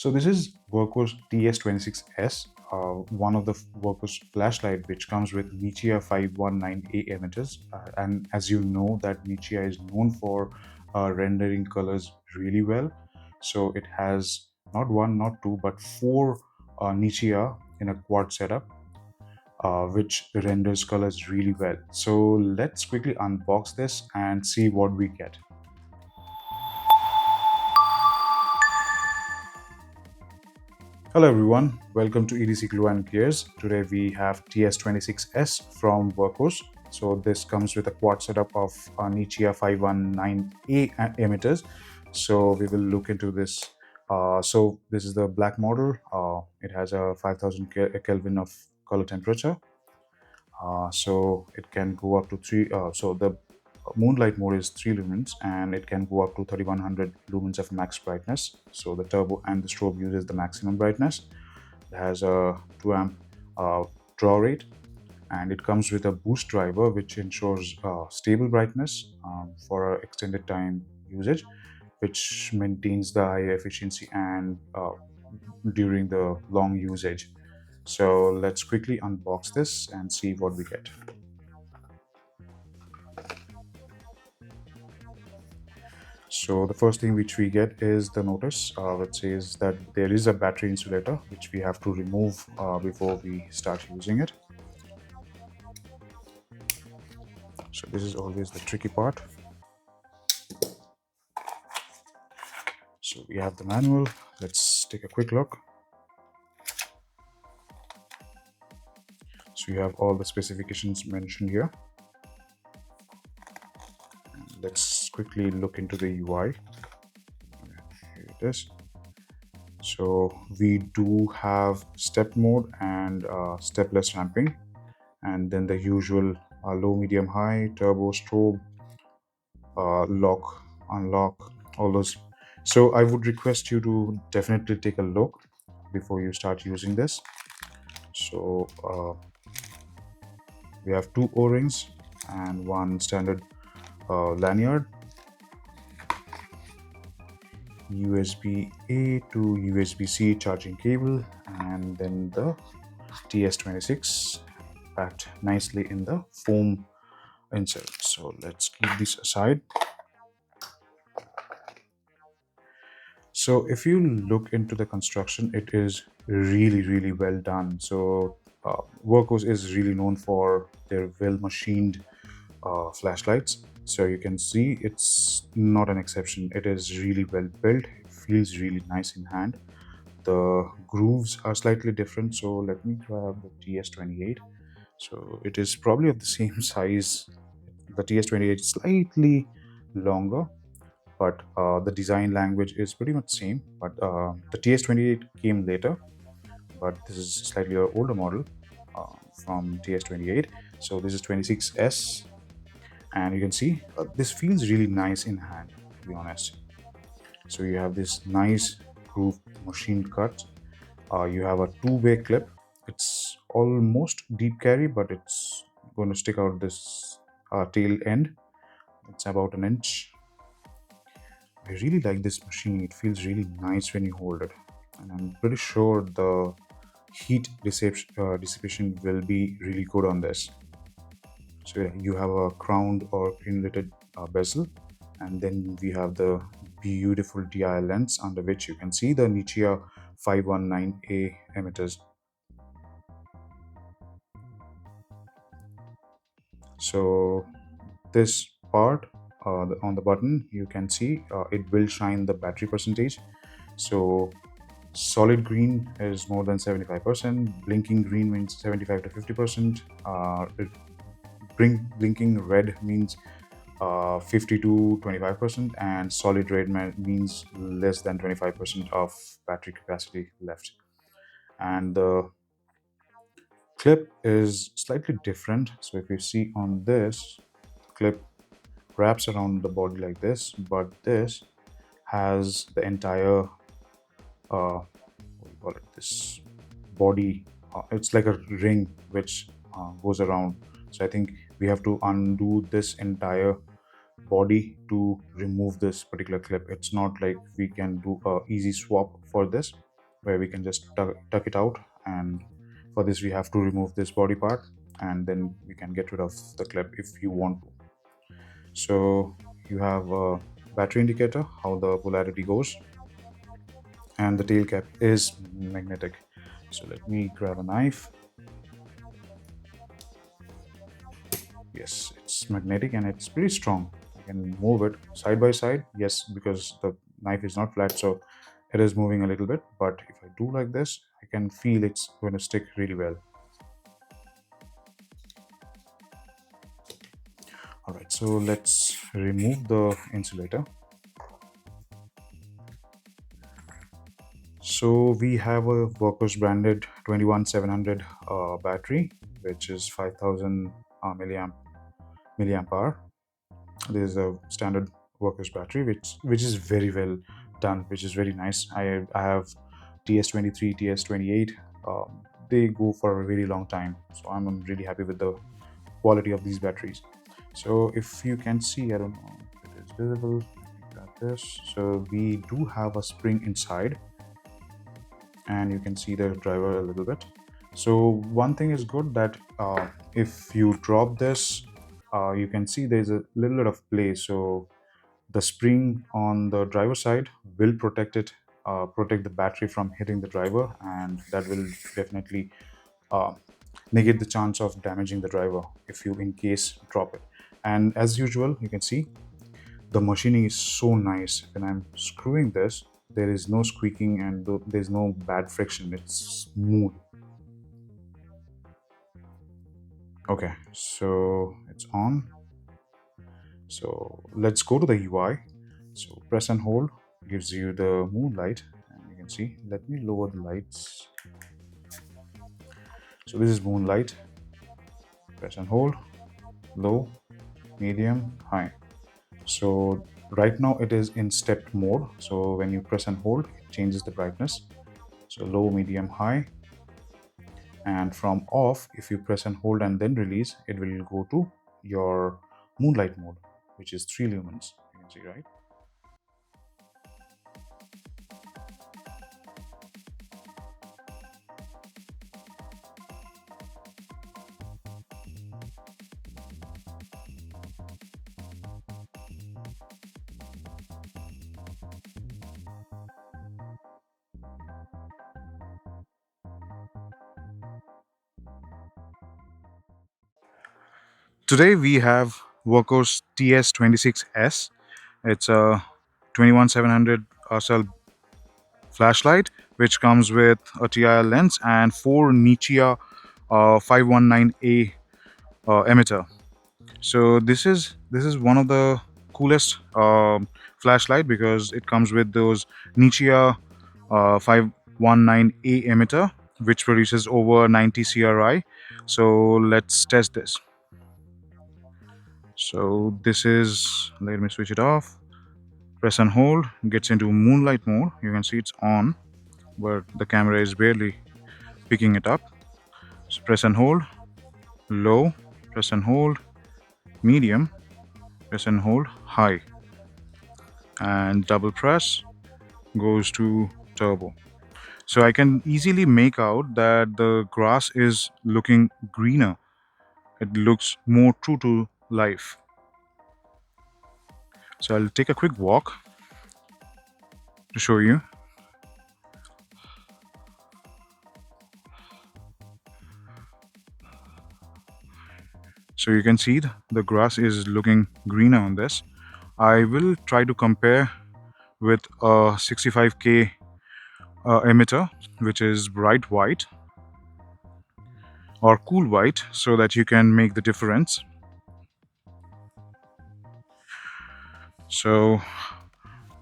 So this is Wurkkos TS26S, one of the Wurkkos flashlight which comes with Nichia 519A emitters. And as you know that Nichia is known for rendering colors really well. So it has not one, not two, but four Nichia in a quad setup, which renders colors really well. So let's quickly unbox this and see what we get. Hello everyone, welcome to EDC Glue and Gears. Today we have TS26S from Wurkkos. So this comes with a quad setup of Nichia 519A emitters. So we will look into this. So this is the black model. It has a 5000 Kelvin of color temperature. So it can go up to so the moonlight mode is 3 lumens and it can go up to 3100 lumens of max brightness. So the turbo and the strobe uses the maximum brightness. It has a 2 amp draw rate, and it comes with a boost driver which ensures stable brightness for extended time usage, which maintains the high efficiency and during the long usage. So let's quickly unbox this and see what we get. So the first thing which we get is the notice which says that there is a battery insulator which we have to remove before we start using it. So this is always the tricky part. So we have the manual. Let's take a quick look. So you have all the specifications mentioned here. Let's quickly look into the UI. Here it is. So we do have step mode and stepless ramping, and then the usual low, medium, high, turbo, strobe, lock, unlock, all those. So I would request you to definitely take a look before you start using this. So we have two O-rings and one standard lanyard, USB-A to USB-C charging cable, and then the TS26 packed nicely in the foam insert. So let's keep this aside. So if you look into the construction, it is really well done. So Wurkkos is really known for their well machined flashlights. So you can see it's not an exception. It is really well built. It feels really nice in hand. The grooves are slightly different. So let me grab the TS28. So it is probably of the same size. The TS28 is slightly longer, but the design language is pretty much same. But the TS28 came later, but this is slightly an older model from TS28. So this is 26S, and you can see this feels really nice in hand, to be honest. So you have this nice groove machined cut. You have a two-way clip. It's almost deep carry, but it's going to stick out this tail end. It's about an inch. I really like this machine. It feels really nice when you hold it, and I'm pretty sure the heat dissipation will be really good on this. So yeah, you have a crowned or inlated bezel, and then we have the beautiful DI lens under which you can see the Nichia 519A emitters. So this part on the button, you can see it will shine the battery percentage. So solid green is more than 75%, blinking green means 75 to 50%, blinking red means 50 to 25%, and solid red means less than 25% of battery capacity left. And the clip is slightly different. So if you see on this, clip wraps around the body like this, but this has the entire what do you call it, this body, it's like a ring which goes around. So I think we have to undo this entire body to remove this particular clip. It's not like we can do a easy swap for this. where we can just tuck it out, and for this we have to remove this body part, and then we can get rid of the clip if you want to. So you have a battery indicator, how the polarity goes, and the tail cap is magnetic. So let me grab a knife. Yes, it's magnetic and it's pretty strong. I can move it side by side. Yes, because the knife is not flat, so it is moving a little bit. But if I do like this, I can feel it's going to stick really well. All right, so let's remove the insulator. So we have a Wurkkos branded 21700 battery, which is 5000 milliamp hour. This is a standard Wurkkos battery, which is very well done, which is very nice. I have TS23, TS28. They go for a very long time, so I'm really happy with the quality of these batteries. So if you can see, I don't know if it is visible. Like this. So we do have a spring inside, and you can see the driver a little bit. So one thing is good that if you drop this, you can see there's a little bit of play. So the spring on the driver side will protect the battery from hitting the driver, and that will definitely uh, negate the chance of damaging the driver if you in case drop it. And as usual, you can see the machining is so nice. When I'm screwing this, there is no squeaking and there's no bad friction. It's smooth. Okay, so it's on. So let's go to the UI. So press and hold gives you the moonlight, and you can see. Let me lower the lights. So this is moonlight. Press and hold, low, medium, high. So right now it is in stepped mode. So when you press and hold, it changes the brightness. So low, medium, high. And from off, if you press and hold and then release, it will go to your moonlight mode, which is 3 lumens. You can see, right? Today we have Wurkkos TS26S. It's a 21700 cell flashlight, which comes with a TIR lens and 4 Nichia 519A emitter. So this is one of the coolest flashlight because it comes with those Nichia 519A emitter, which produces over 90 CRI. So let's test this. So this is, let me switch it off. Press and hold, gets into moonlight mode. You can see it's on, but the camera is barely picking it up. So press and hold, low, press and hold, medium, press and hold, high, and double press goes to turbo. So I can easily make out that the grass is looking greener. It looks more true to life. So I'll take a quick walk to show you. So you can see the grass is looking greener on this. I will try to compare with a 65K emitter, which is bright white or cool white, so that you can make the difference. So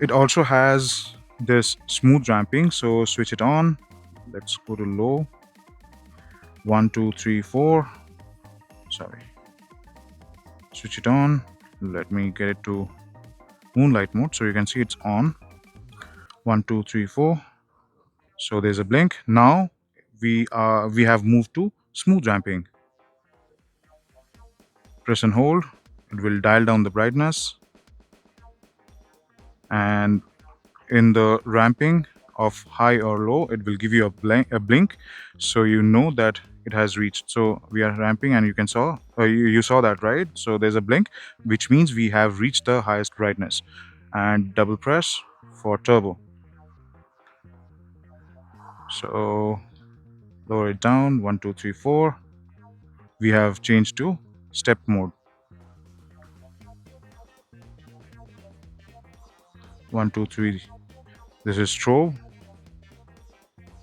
it also has this smooth ramping, so switch it on. Let's go to low. 1 2 3 4. Sorry, switch it on. Let me get it to moonlight mode so you can see it's on. 1 2 3 4. So there's a blink. Now we have moved to smooth ramping. Press and hold, it will dial down the brightness, and in the ramping of high or low, it will give you a blink, so you know that it has reached. So we are ramping, and you saw that, right? So there's a blink, which means we have reached the highest brightness. And double press for turbo. So lower it down, 1 2 3 4. We have changed to step mode. 1 2 3. This is strobe.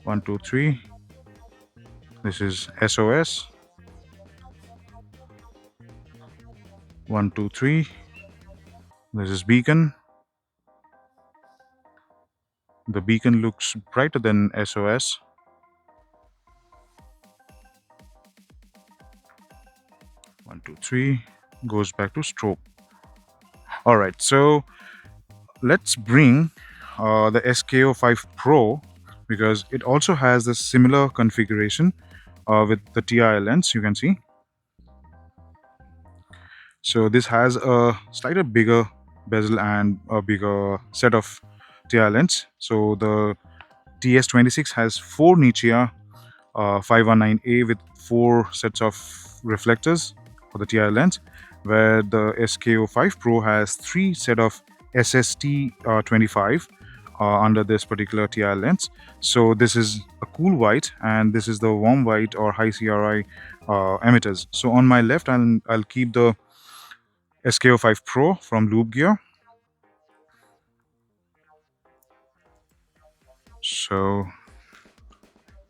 1 2 3. This is SOS. 1 2 3. This is beacon. The beacon looks brighter than SOS. 1 2 3 goes back to strobe. All right, so let's bring the SKO5 Pro, because it also has the similar configuration with the TI lens, you can see. So this has a slightly bigger bezel and a bigger set of TI lens. So the TS26 has 4 Nichia 519A with 4 sets of reflectors for the TI lens, where the SKO5 Pro has 3 set of SST 25 under this particular TI lens. So this is a cool white, and this is the warm white or high CRI emitters. So on my left, I'll keep the SKO5 Pro from Loop Gear. So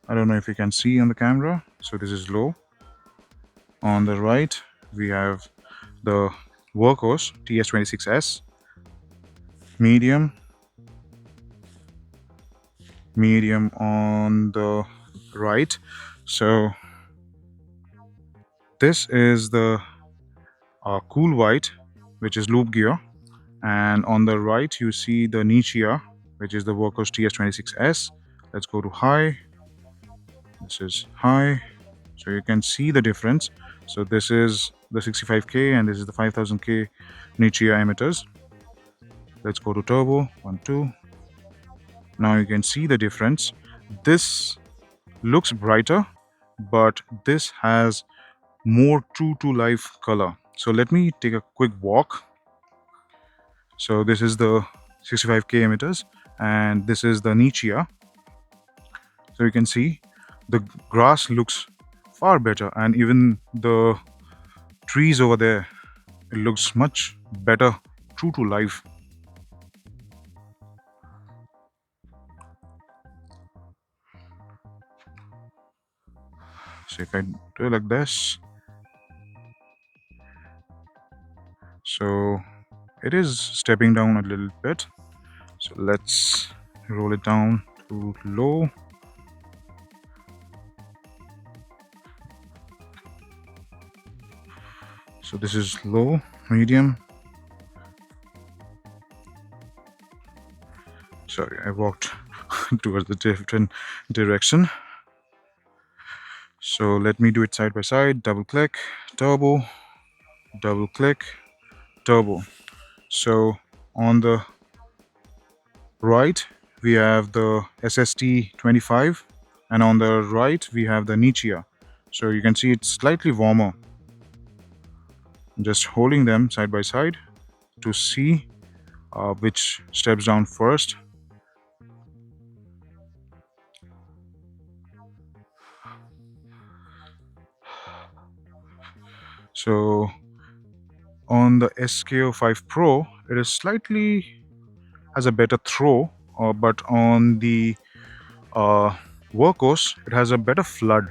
I don't know if you can see on the camera. So this is low. On the right, we have the Wurkkos TS26S, medium on the right. So this is the cool white, which is loop gear, and on the right you see the Nichia, which is the Wurkkos TS26S. Let's go to high. This is high, so you can see the difference. So this is the 65K and this is the 5000K Nichia emitters. Let's go to turbo. 1 2. Now you can see the difference. This looks brighter, but this has more true to life color. So let me take a quick walk. So this is the 65K emitters and this is the Nichia. So you can see the grass looks far better, and even the trees over there, it looks much better, true to life. So if I do it like this, so it is stepping down a little bit. So let's roll it down to low. So this is low, medium. Sorry, I walked towards the different direction. So let me do it side by side. Double click, turbo, double click, turbo. So on the right, we have the SST 25, and on the right, we have the Nichia. So you can see it's slightly warmer. I'm just holding them side by side to see which steps down first. So on the SKO5 Pro, it is slightly has a better throw, but on the Wurkkos, it has a better flood.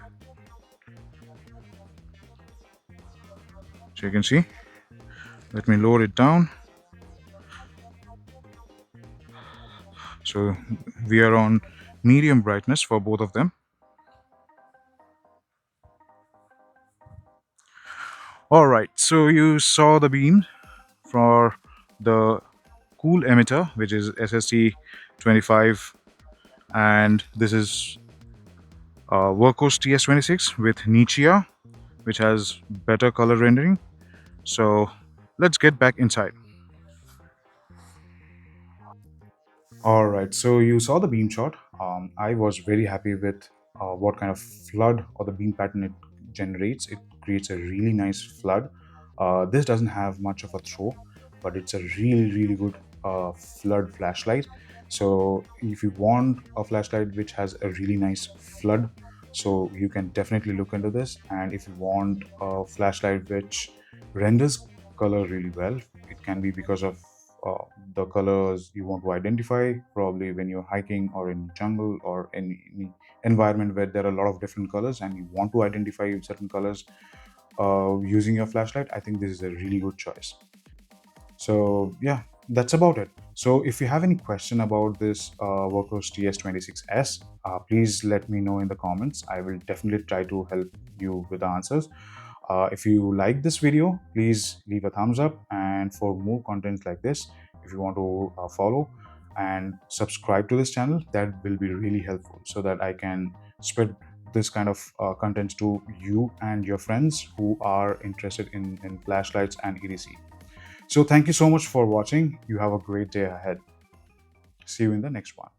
So you can see. Let me lower it down. So we are on medium brightness for both of them. All right, so you saw the beam for the cool emitter, which is SST 25, and this is Wurkkos TS26 with Nichia, which has better color rendering. So let's get back inside. All right, so you saw the beam shot. I was very happy with what kind of flood or the beam pattern it generates. It creates a really nice flood. This doesn't have much of a throw, but it's a really good flood flashlight. So if you want a flashlight which has a really nice flood, so you can definitely look into this. And if you want a flashlight which renders color really well, it can be because of uh, the colors you want to identify, probably when you're hiking or in jungle or any environment where there are a lot of different colors and you want to identify certain colors using your flashlight. I think this is a really good choice. So yeah, that's about it. So if you have any question about this Wurkkos TS26S, please let me know in the comments. I will definitely try to help you with the answers. If you like this video, please leave a thumbs up, and for more contents like this, if you want to follow and subscribe to this channel, that will be really helpful so that I can spread this kind of content to you and your friends who are interested in flashlights and EDC. So thank you so much for watching. You have a great day ahead. See you in the next one.